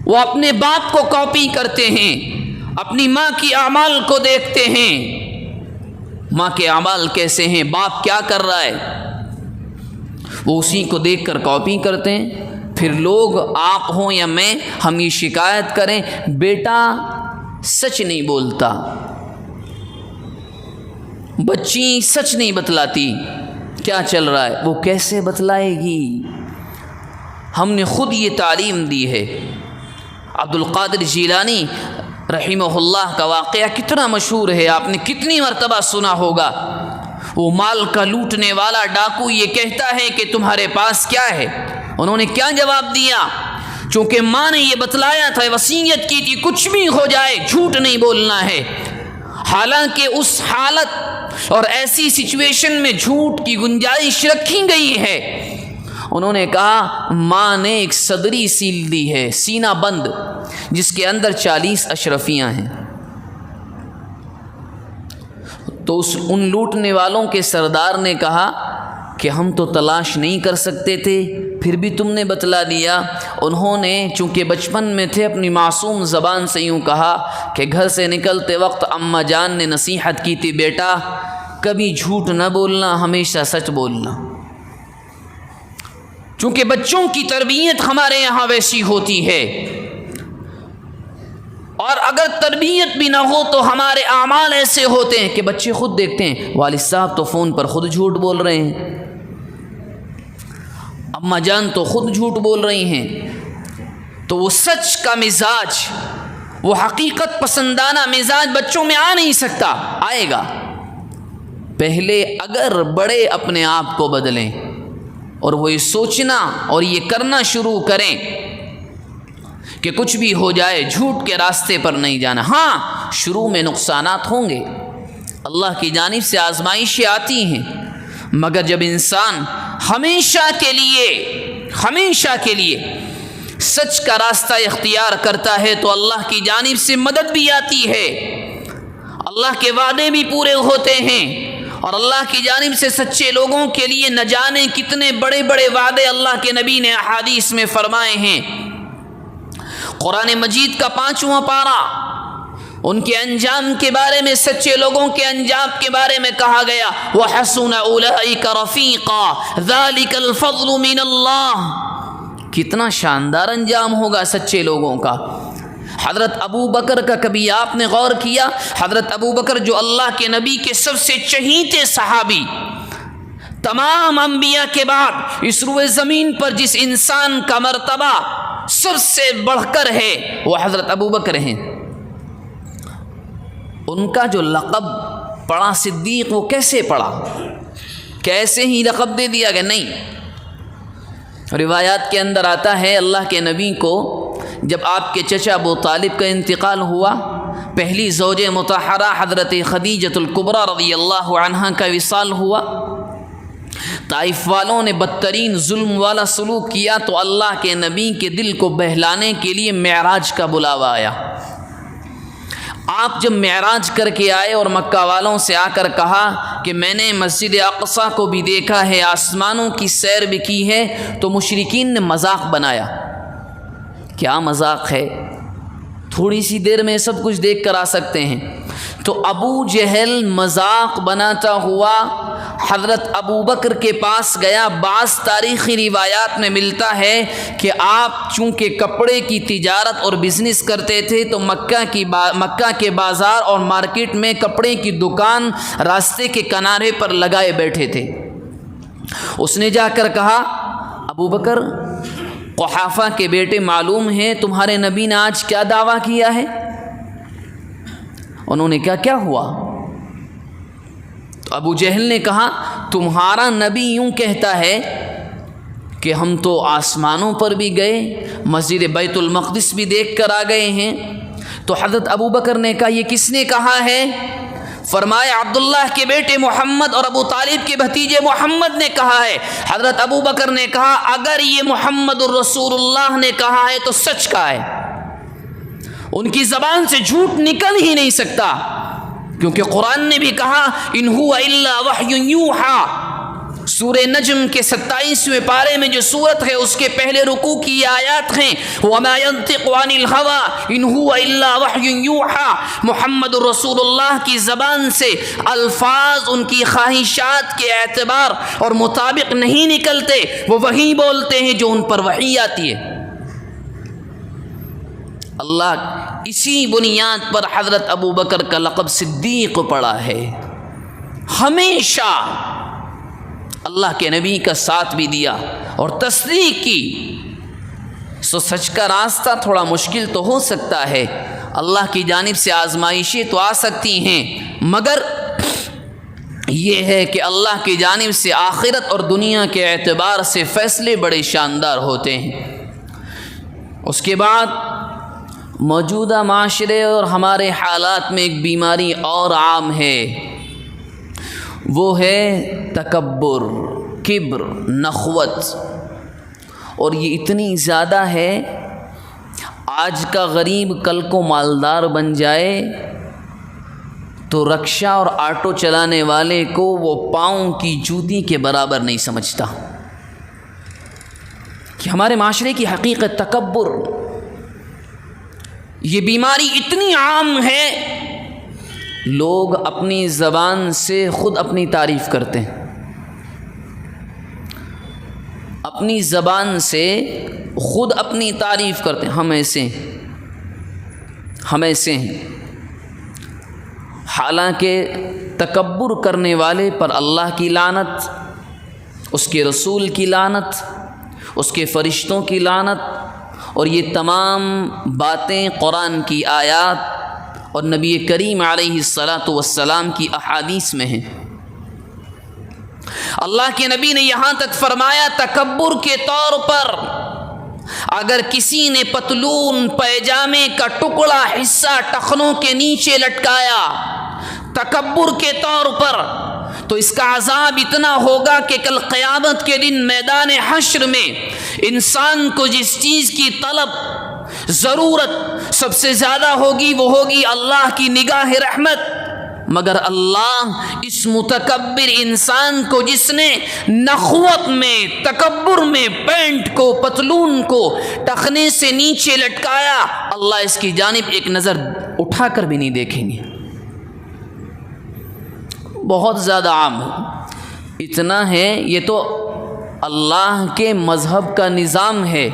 وہ اپنے باپ کو کاپی کرتے ہیں، اپنی ماں کی اعمال کو دیکھتے ہیں، ماں کے اعمال کیسے ہیں، باپ کیا کر رہا ہے، وہ اسی کو دیکھ کر کاپی کرتے ہیں۔ پھر لوگ، آپ ہوں یا میں، ہم یہ شکایت کریں بیٹا سچ نہیں بولتا، بچی سچ نہیں بتلاتی، کیا چل رہا ہے؟ وہ کیسے بتلائے گی؟ ہم نے خود یہ تعلیم دی ہے۔ عبد القادر جیلانی رحمہ اللہ کا واقعہ کتنا مشہور ہے، آپ نے کتنی مرتبہ سنا ہوگا۔ وہ مال کا لوٹنے والا ڈاکو یہ کہتا ہے کہ تمہارے پاس کیا ہے؟ انہوں نے کیا جواب دیا؟ چونکہ ماں نے یہ بتلایا تھا، وصیت کی تھی کچھ بھی ہو جائے جھوٹ نہیں بولنا ہے، حالانکہ اس حالت اور ایسی سچویشن میں جھوٹ کی گنجائش رکھی گئی ہے۔ انہوں نے کہا ماں نے ایک صدری سیل دی ہے، سینہ بند، جس کے اندر 40 اشرفیاں ہیں۔ تو ان لوٹنے والوں کے سردار نے کہا کہ ہم تو تلاش نہیں کر سکتے تھے، پھر بھی تم نے بتلا دیا۔ انہوں نے چونکہ بچپن میں تھے اپنی معصوم زبان سے یوں کہا کہ گھر سے نکلتے وقت اماں جان نے نصیحت کی تھی، بیٹا کبھی جھوٹ نہ بولنا، ہمیشہ سچ بولنا۔ چونکہ بچوں کی تربیت ہمارے یہاں ویسی ہوتی ہے، اور اگر تربیت بھی نہ ہو تو ہمارے اعمال ایسے ہوتے ہیں کہ بچے خود دیکھتے ہیں والد صاحب تو فون پر خود جھوٹ بول رہے ہیں، اماں جان تو خود جھوٹ بول رہی ہیں۔ تو وہ سچ کا مزاج، وہ حقیقت پسندانہ مزاج بچوں میں آ نہیں سکتا، آئے گا پہلے اگر بڑے اپنے آپ کو بدلیں اور وہ یہ سوچنا اور یہ کرنا شروع کریں کہ کچھ بھی ہو جائے جھوٹ کے راستے پر نہیں جانا۔ ہاں شروع میں نقصانات ہوں گے، اللہ کی جانب سے آزمائشیں آتی ہیں، مگر جب انسان ہمیشہ کے لیے سچ کا راستہ اختیار کرتا ہے تو اللہ کی جانب سے مدد بھی آتی ہے، اللہ کے وعدے بھی پورے ہوتے ہیں، اور اللہ کی جانب سے سچے لوگوں کے لیے نہ جانے کتنے بڑے بڑے وعدے اللہ کے نبی نے احادیث میں فرمائے ہیں۔ قرآن مجید کا 5واں پارہ ان کے انجام کے بارے میں، سچے لوگوں کے انجام کے بارے میں کہا گیا، وَحَسُنَ أُولَئِكَ رَفِيقًا ذَلِكَ الْفَضْلُ مِنَ اللَّهِ۔ کتنا شاندار انجام ہوگا سچے لوگوں کا۔ حضرت ابو بکر کا کبھی آپ نے غور کیا؟ حضرت ابو بکر جو اللہ کے نبی کے سب سے چہیتے صحابی، تمام انبیاء کے بعد اس روئے زمین پر جس انسان کا مرتبہ سب سے بڑھ کر ہے وہ حضرت ابو بکر ہیں، ان کا جو لقب پڑا صدیق، وہ کیسے پڑا؟ کیسے ہی لقب دے دیا گیا؟ نہیں، روایات کے اندر آتا ہے اللہ کے نبی کو جب آپ کے چچا ابو طالب کا انتقال ہوا، پہلی زوج مطہرہ حضرت خدیجۃ الکبریٰ رضی اللہ عنہا کا وصال ہوا، طائف والوں نے بدترین ظلم والا سلوک کیا، تو اللہ کے نبی کے دل کو بہلانے کے لیے معراج کا بلاوا آیا۔ آپ جب معراج کر کے آئے اور مکہ والوں سے آ کر کہا کہ میں نے مسجد اقصیٰ کو بھی دیکھا ہے، آسمانوں کی سیر بھی کی ہے، تو مشرکین نے مذاق بنایا۔ کیا مذاق ہے؟ تھوڑی سی دیر میں سب کچھ دیکھ کر آ سکتے ہیں۔ تو ابو جہل مذاق بناتا ہوا حضرت ابو بکر کے پاس گیا۔ بعض تاریخی روایات میں ملتا ہے کہ آپ چونکہ کپڑے کی تجارت اور بزنس کرتے تھے تو مکہ کے بازار اور مارکیٹ میں کپڑے کی دکان راستے کے کنارے پر لگائے بیٹھے تھے۔ اس نے جا کر کہا ابو بکر، قحافہ کے بیٹے معلوم ہے تمہارے نبی نے آج کیا دعویٰ کیا ہے؟ انہوں نے کیا ہوا؟ تو ابو جہل نے کہا تمہارا نبی یوں کہتا ہے کہ ہم تو آسمانوں پر بھی گئے، مسجد بیت المقدس بھی دیکھ کر آ گئے ہیں۔ تو حضرت ابو بکر نے کہا یہ کس نے کہا ہے؟ فرمایا عبداللہ کے بیٹے محمد اور ابو طالب کے بھتیجے محمد نے کہا ہے۔ حضرت ابو بکر نے کہا اگر یہ محمد الرسول اللہ نے کہا ہے تو سچ کا ہے، ان کی زبان سے جھوٹ نکل ہی نہیں سکتا، کیونکہ قرآن نے بھی کہا ان هو الا وحی یوحی۔ سورہ نجم کے 27ویں پارے میں جو سورت ہے اس کے پہلے رکوع کی آیات ہیں وما ينطق عن الهوى ان هو الا وحی یوحی۔ محمد رسول اللہ کی زبان سے الفاظ ان کی خواہشات کے اعتبار اور مطابق نہیں نکلتے، وہ وہی بولتے ہیں جو ان پر وحی آتی ہے۔ اللہ اسی بنیاد پر حضرت ابو بکر کا لقب صدیق پڑا ہے۔ ہمیشہ اللہ کے نبی کا ساتھ بھی دیا اور تصدیق کی سچ کا راستہ تھوڑا مشکل تو ہو سکتا ہے، اللہ کی جانب سے آزمائشیں تو آ سکتی ہیں، مگر یہ ہے کہ اللہ کی جانب سے آخرت اور دنیا کے اعتبار سے فیصلے بڑے شاندار ہوتے ہیں۔ اس کے بعد موجودہ معاشرے اور ہمارے حالات میں ایک بیماری اور عام ہے، وہ ہے تکبر، کبر، نخوت، اور یہ اتنی زیادہ ہے آج کا غریب کل کو مالدار بن جائے تو رکشا اور آٹو چلانے والے کو وہ پاؤں کی جوتی کے برابر نہیں سمجھتا۔ کہ ہمارے معاشرے کی حقیقت تکبر، یہ بیماری اتنی عام ہے، لوگ اپنی زبان سے خود اپنی تعریف کرتے ہیں، اپنی زبان سے خود اپنی تعریف کرتے ہیں، ہم ایسے ہیں، حالانکہ تکبر کرنے والے پر اللہ کی لعنت، اس کے رسول کی لعنت، اس کے فرشتوں کی لعنت، اور یہ تمام باتیں قرآن کی آیات اور نبی کریم علیہ الصلاۃ والسلام کی احادیث میں ہیں۔ اللہ کے نبی نے یہاں تک فرمایا تکبر کے طور پر اگر کسی نے پتلون پیجامے کا ٹکڑا حصہ ٹخنوں کے نیچے لٹکایا تکبر کے طور پر، تو اس کا عذاب اتنا ہوگا کہ کل قیامت کے دن میدان حشر میں انسان کو جس چیز کی طلب، ضرورت سب سے زیادہ ہوگی وہ ہوگی اللہ کی نگاہ رحمت، مگر اللہ اس متکبر انسان کو جس نے نخوت میں، تکبر میں پینٹ کو، پتلون کو ٹخنے سے نیچے لٹکایا، اللہ اس کی جانب ایک نظر اٹھا کر بھی نہیں دیکھیں گے۔ بہت زیادہ عام ہے، اتنا ہے، یہ تو اللہ کے مذہب کا نظام ہے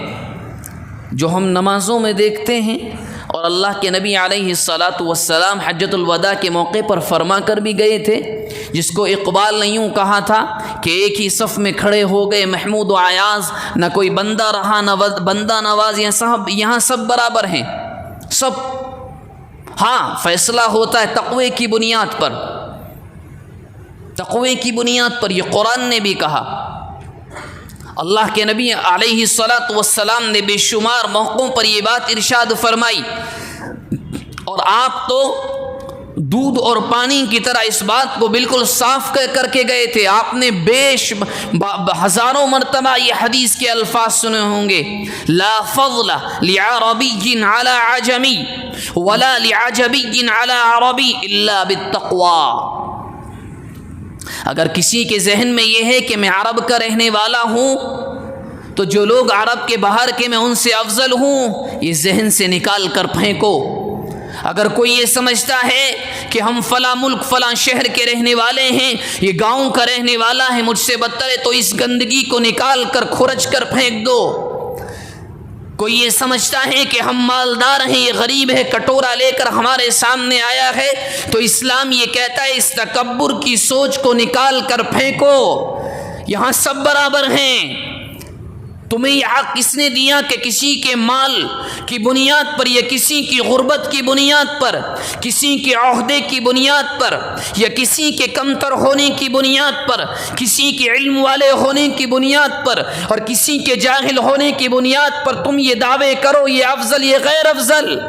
جو ہم نمازوں میں دیکھتے ہیں، اور اللہ کے نبی علیہ الصلاۃ والسلام حجۃ الوداع کے موقع پر فرما کر بھی گئے تھے، جس کو اقبال نے یوں کہا تھا کہ ایک ہی صف میں کھڑے ہو گئے محمود و عیاض، نہ کوئی بندہ رہا نہ بندہ نواز، یہاں سب برابر ہیں، سب۔ ہاں، فیصلہ ہوتا ہے تقوی کی بنیاد پر، تقوی کی بنیاد پر، یہ قرآن نے بھی کہا، اللہ کے نبی علیہ الصلاۃ والسلام نے بے شمار موقعوں پر یہ بات ارشاد فرمائی، اور آپ تو دودھ اور پانی کی طرح اس بات کو بالکل صاف کر کے گئے تھے۔ آپ نے ہزاروں مرتبہ یہ حدیث کے الفاظ سنے ہوں گے، لا فضل لعربی علی عجمی ولا لعجبی علی عربی الا بالتقوی۔ اگر کسی کے ذہن میں یہ ہے کہ میں عرب کا رہنے والا ہوں تو جو لوگ عرب کے باہر کے میں ان سے افضل ہوں، یہ ذہن سے نکال کر پھینکو۔ اگر کوئی یہ سمجھتا ہے کہ ہم فلاں ملک فلاں شہر کے رہنے والے ہیں، یہ گاؤں کا رہنے والا ہے، مجھ سے بدتر ہے، تو اس گندگی کو نکال کر کھرچ کر پھینک دو۔ کوئی یہ سمجھتا ہے کہ ہم مالدار ہیں، یہ غریب ہے، کٹورا لے کر ہمارے سامنے آیا ہے، تو اسلام یہ کہتا ہے اس تکبر کی سوچ کو نکال کر پھینکو، یہاں سب برابر ہیں۔ تمہیں یہ حق کس نے دیا کہ کسی کے مال کی بنیاد پر، یا کسی کی غربت کی بنیاد پر، کسی کے عہدے کی بنیاد پر، یا کسی کے کمتر ہونے کی بنیاد پر، کسی کے علم والے ہونے کی بنیاد پر، اور کسی کے جاہل ہونے کی بنیاد پر تم یہ دعوے کرو یہ افضل یہ غیر افضل؟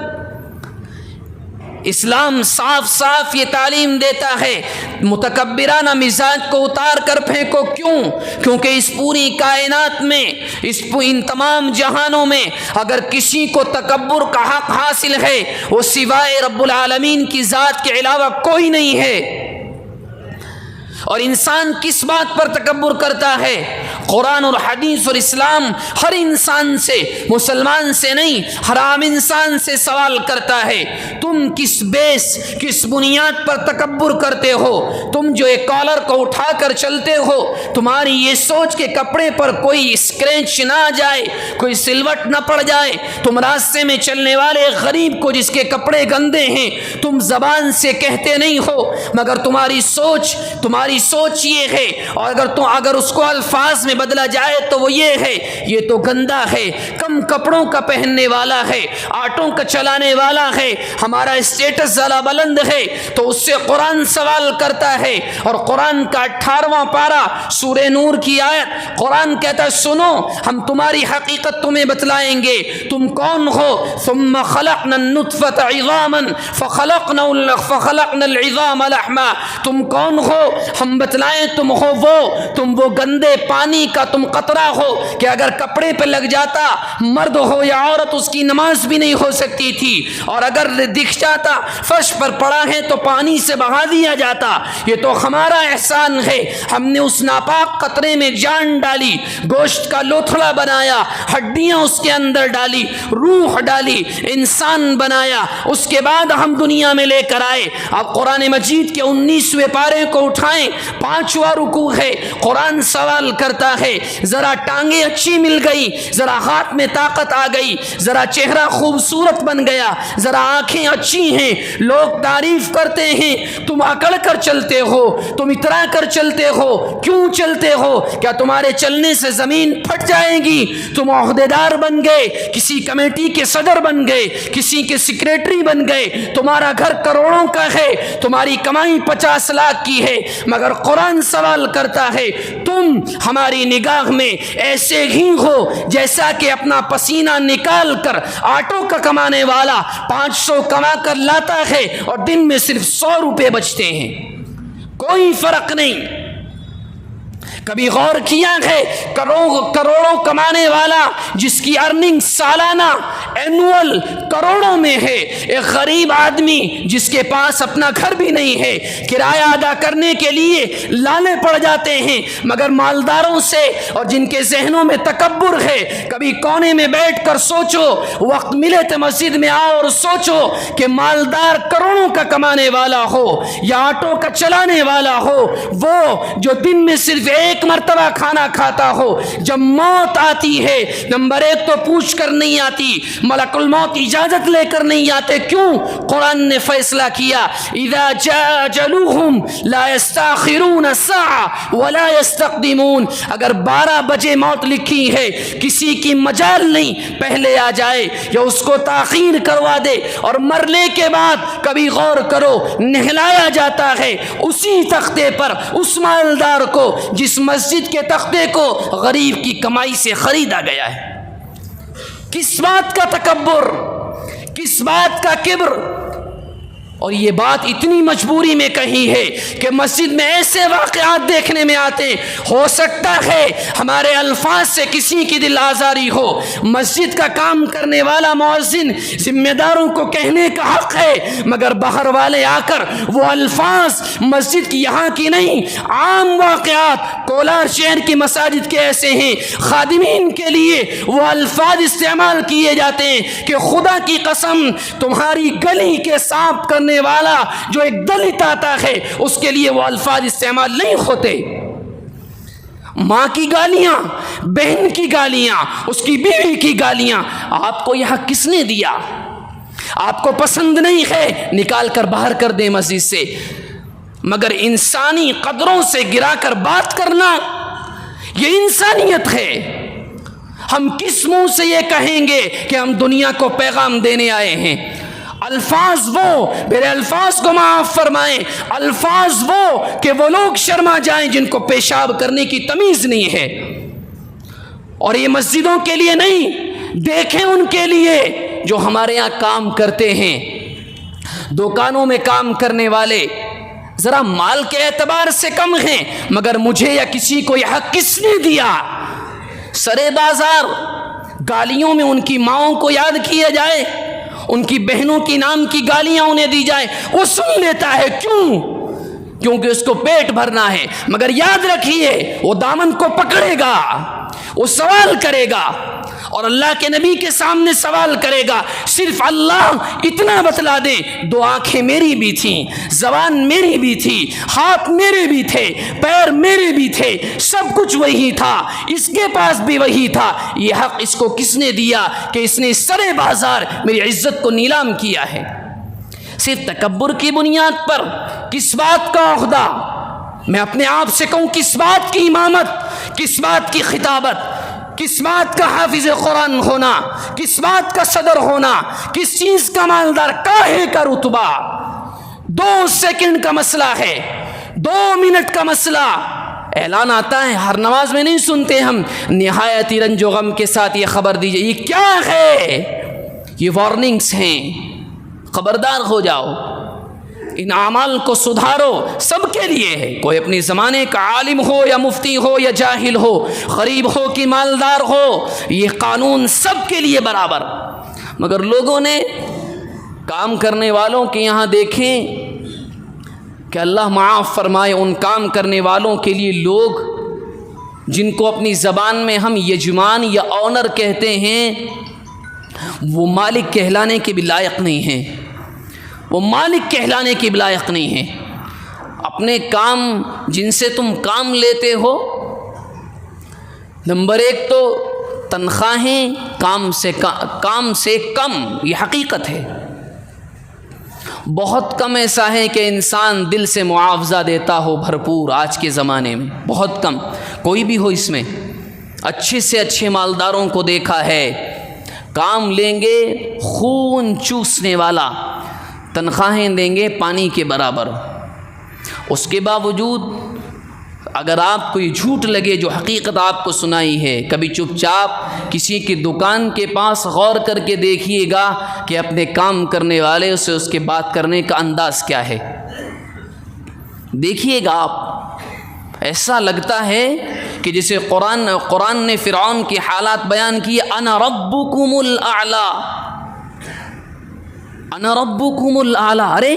اسلام صاف صاف یہ تعلیم دیتا ہے متکبرانہ مزاج کو اتار کر پھینکو۔ کیوں؟ کیونکہ اس پوری کائنات میں، ان تمام جہانوں میں اگر کسی کو تکبر کا حق حاصل ہے، وہ سوائے رب العالمین کی ذات کے علاوہ کوئی نہیں ہے۔ اور انسان کس بات پر تکبر کرتا ہے؟ قرآن اور حدیث اور اسلام ہر انسان سے، مسلمان سے نہیں، ہر عام انسان سے سوال کرتا ہے، تم کس بیس، کس بنیاد پر تکبر کرتے ہو؟ تم جو ایک کالر کو اٹھا کر چلتے ہو، تمہاری یہ سوچ کے کپڑے پر کوئی اسکریچ نہ آ جائے، کوئی سلوٹ نہ پڑ جائے، تم راستے میں چلنے والے غریب کو جس کے کپڑے گندے ہیں تم زبان سے کہتے نہیں ہو، مگر تمہاری سوچ یہ ہے، اور اگر اس کو الفاظ میں بدلا جائے تو وہ یہ ہے، یہ تو گندا ہے، کم کم کپڑوں کا پہننے والا ہے، آٹوں کا چلانے والا ہے، ہمارا اسٹیٹس زیادہ بلند ہے، تو اس سے قرآن سوال کرتا ہے۔ اور قرآن کا 18واں پارہ سورہ نور کی آیت، قرآن کہتا ہے سنو ہم تمہاری حقیقت تمہیں بتلائیں گے، تم کون ہو؟ ثم خلقنا النطفة عظاما فخلقنا العظام لحما، تم کون ہو؟ ہم بتلائیں تم ہو تم وہ گندے پانی کا تم قطرہ ہو کہ اگر کپڑے پہ لگ جاتا، مرد ہو یا عورت، اس کی نماز بھی نہیں ہو سکتی تھی، اور اگر دکھ جاتا فرش پر پڑا ہے تو پانی سے بہا دیا جاتا۔ یہ تو ہمارا احسان ہے، ہم نے اس ناپاک قطرے میں جان ڈالی، گوشت کا لوتھڑا بنایا، ہڈیاں اس کے اندر ڈالی، روح ڈالی، انسان بنایا، اس کے بعد ہم دنیا میں لے کر آئے۔ اب قرآن مجید کے 19ویں پارے کو اٹھائیں، 5واں رکوع ہے، قرآن سوال کرتا ہے ذرا ٹانگیں اچھی مل گئی، ذرا ہاتھ میں طاقت آ گئی، ذرا چہرہ خوبصورت بن گیا، ذرا آنکھیں اچھی ہیں، لوگ تعریف کرتے ہیں، تم اکڑ کر چلتے ہو، تم اترا کر چلتے ہو، کیوں چلتے ہو؟ کیا تمہارے چلنے سے زمین پھٹ جائے گی؟ تم عہدیدار بن گئے، کسی کمیٹی کے صدر بن گئے، کسی کے سیکریٹری بن گئے، تمہارا گھر کروڑوں کا ہے، تمہاری کمائی 50 لاکھ کی ہے، مگر قرآن سوال کرتا ہے تم ہماری نگاہ میں ایسے ہی ہو جیسا کہ اپنا پسینہ نکال کر آٹو کا کمانے والا 500 کما کر لاتا ہے اور دن میں صرف 100 روپے بچتے ہیں، کوئی فرق نہیں۔ کبھی غور کیا ہے کروڑوں کمانے والا جس کی ارننگ سالانہ اینول کروڑوں میں ہے، ایک غریب آدمی جس کے پاس اپنا گھر بھی نہیں ہے، کرایہ ادا کرنے کے لیے لانے پڑ جاتے ہیں، مگر مالداروں سے اور جن کے ذہنوں میں تکبر ہے، کبھی کونے میں بیٹھ کر سوچو، وقت ملے تو مسجد میں آؤ اور سوچو کہ مالدار کروڑوں کا کمانے والا ہو یا آٹو کا چلانے والا ہو، وہ جو دن میں صرف ایک مرتبہ کھانا کھاتا ہو، جب موت آتی ہے نمبر 1 تو پوچھ کر نہیں آتی، ملک الموت اجازت لے کر نہیں آتے، کیوں؟ قرآن نے فیصلہ کیا اذا جاء اجلهم لا يستاخرون ساعة ولا يستقدمون، اگر 12 بجے موت لکھی ہے کسی کی مجال نہیں پہلے آ جائے یا اس کو تاخیر کروا دے، اور مرنے کے بعد کبھی غور کرو نہلایا جاتا ہے اسی تختے پر اس مالدار کو جس مسجد کے تختے کو غریب کی کمائی سے خریدا گیا ہے۔ کس بات کا تکبر، کس بات کا کبر؟ اور یہ بات اتنی مجبوری میں کہی ہے کہ مسجد میں ایسے واقعات دیکھنے میں آتے، ہو سکتا ہے ہمارے الفاظ سے کسی کی دل آزاری ہو، مسجد کا کام کرنے والا مؤذن ذمہ داروں کو کہنے کا حق ہے، مگر باہر والے آ کر وہ الفاظ مسجد کی یہاں کی نہیں، عام واقعات کولار شہر کی مساجد کے ایسے ہیں، خادمین کے لیے وہ الفاظ استعمال کیے جاتے ہیں کہ خدا کی قسم تمہاری گلی کے صاف کرنے والا جو ایک دلت آتا ہے اس کے لیے وہ الفاظ استعمال نہیں ہوتے۔ ماں کی گالیاں، بہن کی گالیاں، اس کی بیوی کی گالیاں، آپ کو یہاں کس نے دیا؟ آپ کو پسند نہیں ہے نکال کر باہر کر دیں مسجد سے، مگر انسانی قدروں سے گرا کر بات کرنا یہ انسانیت ہے۔ ہم کس منہ سے یہ کہیں گے کہ ہم دنیا کو پیغام دینے آئے ہیں؟ الفاظ وہ، میرے الفاظ کو معاف فرمائیں، الفاظ وہ کہ وہ لوگ شرما جائیں جن کو پیشاب کرنے کی تمیز نہیں ہے۔ اور یہ مسجدوں کے لیے نہیں، دیکھیں ان کے لیے جو ہمارے یہاں کام کرتے ہیں، دکانوں میں کام کرنے والے ذرا مال کے اعتبار سے کم ہیں، مگر مجھے یا کسی کو یہ حق کس نے دیا؟ سرے بازار گالیوں میں ان کی ماؤں کو یاد کیا جائے، ان کی بہنوں کی نام کی گالیاں انہیں دی جائیں، وہ سن لیتا ہے، کیوں؟ کیونکہ اس کو پیٹ بھرنا ہے، مگر یاد رکھیے وہ دامن کو پکڑے گا، وہ سوال کرے گا اور اللہ کے نبی کے سامنے سوال کرے گا۔ صرف اللہ اتنا بتلا دیں، 2 آنکھیں میری بھی تھیں، زبان میری بھی تھی، ہاتھ میرے بھی تھے، پیر میرے بھی تھے، سب کچھ وہی تھا، اس کے پاس بھی وہی تھا، یہ حق اس کو کس نے دیا کہ اس نے سرے بازار میری عزت کو نیلام کیا ہے؟ صرف تکبر کی بنیاد پر کس بات کا عہدہ؟ میں اپنے آپ سے کہوں کس بات کی امامت، کس بات کی خطابت؟ کس بات کا حافظ قرآن ہونا، کس بات کا صدر ہونا، کس چیز کا مالدار، کاہے کا رتبہ، 2 سیکنڈ کا مسئلہ ہے، 2 منٹ کا مسئلہ، اعلان آتا ہے، ہر نماز میں نہیں سنتے ہم، نہایت رنج و غم کے ساتھ یہ خبر دیجئے، یہ کیا ہے؟ یہ وارننگز ہیں، خبردار ہو جاؤ، ان اعمال کو سدھارو، سب کے لیے ہے، کوئی اپنے زمانے کا عالم ہو یا مفتی ہو یا جاہل ہو، غریب ہو کہ مالدار ہو، یہ قانون سب کے لیے برابر۔ مگر لوگوں نے کام کرنے والوں کے یہاں دیکھیں کہ اللہ معاف فرمائے، ان کام کرنے والوں کے لیے لوگ جن کو اپنی زبان میں ہم یجمان یا آنر کہتے ہیں، وہ مالک کہلانے کے بھی لائق نہیں ہیں، وہ مالک کہلانے کے بھی لائق نہیں ہیں۔ اپنے کام جن سے تم کام لیتے ہو، نمبر 1 تو تنخواہیں کام سے کم، یہ حقیقت ہے، بہت کم ایسا ہے کہ انسان دل سے معاوضہ دیتا ہو بھرپور، آج کے زمانے میں بہت کم، کوئی بھی ہو اس میں، اچھے سے اچھے مالداروں کو دیکھا ہے، کام لیں گے خون چوسنے والا، تنخواہیں دیں گے پانی کے برابر۔ اس کے باوجود اگر آپ کو یہ جھوٹ لگے جو حقیقت آپ کو سنائی ہے، کبھی چپ چاپ کسی کی دکان کے پاس غور کر کے دیکھیے گا کہ اپنے کام کرنے والے سے اس کے بات کرنے کا انداز کیا ہے، دیکھیے گا آپ، ایسا لگتا ہے کہ جسے قرآن نے فرعون کی حالات بیان کی، انا ربکم الاعلی، انا ربکم الاعلی، ارے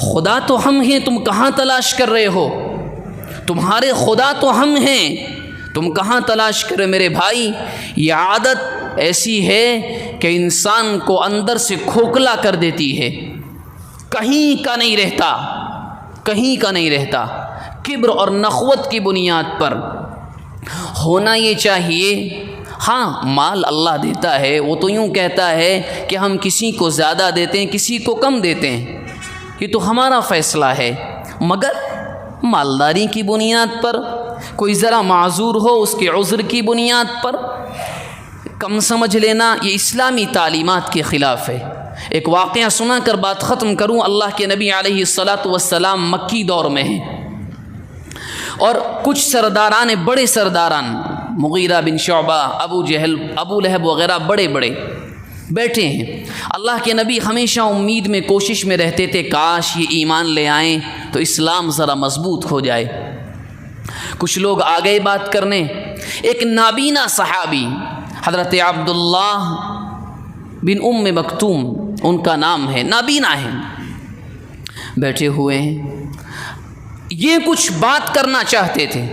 خدا تو ہم ہیں، تم کہاں تلاش کر رہے ہو، تمہارے خدا تو ہم ہیں، تم کہاں تلاش کرے؟ میرے بھائی، یہ عادت ایسی ہے کہ انسان کو اندر سے کھوکھلا کر دیتی ہے، کہیں کا نہیں رہتا، کہیں کا نہیں رہتا۔ کبر اور نخوت کی بنیاد پر ہونا یہ چاہیے، ہاں مال اللہ دیتا ہے، وہ تو یوں کہتا ہے کہ ہم کسی کو زیادہ دیتے ہیں، کسی کو کم دیتے ہیں، یہ تو ہمارا فیصلہ ہے، مگر مالداری کی بنیاد پر، کوئی ذرا معذور ہو اس کے عذر کی بنیاد پر کم سمجھ لینا، یہ اسلامی تعلیمات کے خلاف ہے۔ ایک واقعہ سنا کر بات ختم کروں۔ اللہ کے نبی علیہ الصلاۃ والسلام مکی دور میں ہیں، اور کچھ سرداران، بڑے سرداران، مغیرہ بن شعبہ، ابو جہل، ابو لہب وغیرہ، بڑے بڑے بیٹھے ہیں۔ اللہ کے نبی ہمیشہ امید میں، کوشش میں رہتے تھے کاش یہ ایمان لے آئیں تو اسلام ذرا مضبوط ہو جائے۔ کچھ لوگ آ گئے بات کرنے، ایک نابینا صحابی حضرت عبداللہ بن مکتوم ان کا نام ہے، نابینا ہیں، بیٹھے ہوئے ہیں، یہ کچھ بات کرنا چاہتے تھے۔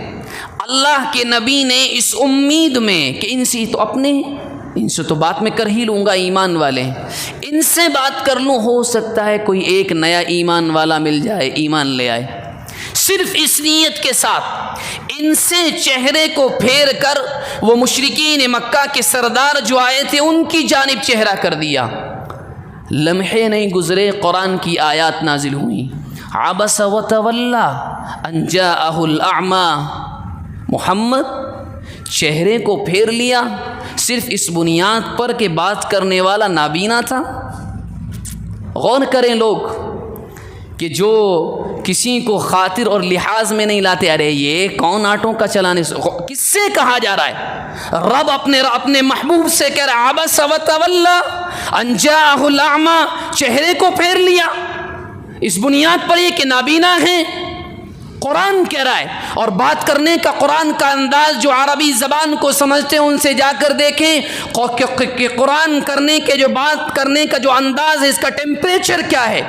اللہ کے نبی نے اس امید میں کہ ان سے تو بات میں کر ہی لوں گا، ایمان والے ہیں، ان سے بات کر لوں، ہو سکتا ہے کوئی ایک نیا ایمان والا مل جائے، ایمان لے آئے، صرف اس نیت کے ساتھ ان سے چہرے کو پھیر کر وہ مشرکین مکہ کے سردار جو آئے تھے ان کی جانب چہرہ کر دیا۔ لمحے نہیں گزرے قرآن کی آیات نازل ہوئیں، عبس وتولی ان جاءہ الاعمی، محمد چہرے کو پھیر لیا صرف اس بنیاد پر کہ بات کرنے والا نابینا تھا۔ غور کریں لوگ کہ جو کسی کو خاطر اور لحاظ میں نہیں لاتے، ارے یہ کون آٹوں کا چلانے سے، کس سے کہا جا رہا ہے؟ رب اپنے محبوب سے کہہ رہا ہے، عبس وتولی ان جاءہ الاعمی، چہرے کو پھیر لیا اس بنیاد پر یہ کہ نابینا ہیں۔ قرآن کہہ رہا ہے، اور بات کرنے کا قرآن کا انداز جو عربی زبان کو سمجھتے ہیں ان سے جا کر دیکھیں کہ قرآن کرنے کے جو بات کرنے کا جو انداز ہے، اس کا ٹیمپریچر کیا ہے،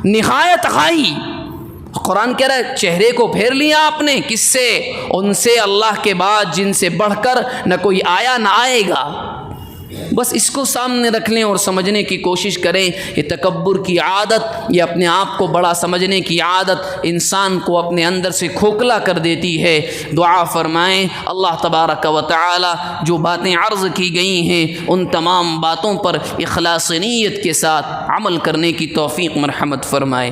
نہایت ہائی۔ قرآن کہہ رہا ہے چہرے کو پھیر لیا آپ نے، کس سے؟ ان سے اللہ کے بعد جن سے بڑھ کر نہ کوئی آیا نہ آئے گا۔ بس اس کو سامنے رکھ لیں اور سمجھنے کی کوشش کریں۔ یہ تکبر کی عادت، یہ اپنے آپ کو بڑا سمجھنے کی عادت انسان کو اپنے اندر سے کھوکھلا کر دیتی ہے۔ دعا فرمائیں اللہ تبارک و تعالی جو باتیں عرض کی گئی ہیں ان تمام باتوں پر اخلاص نیت کے ساتھ عمل کرنے کی توفیق مرحمت فرمائے۔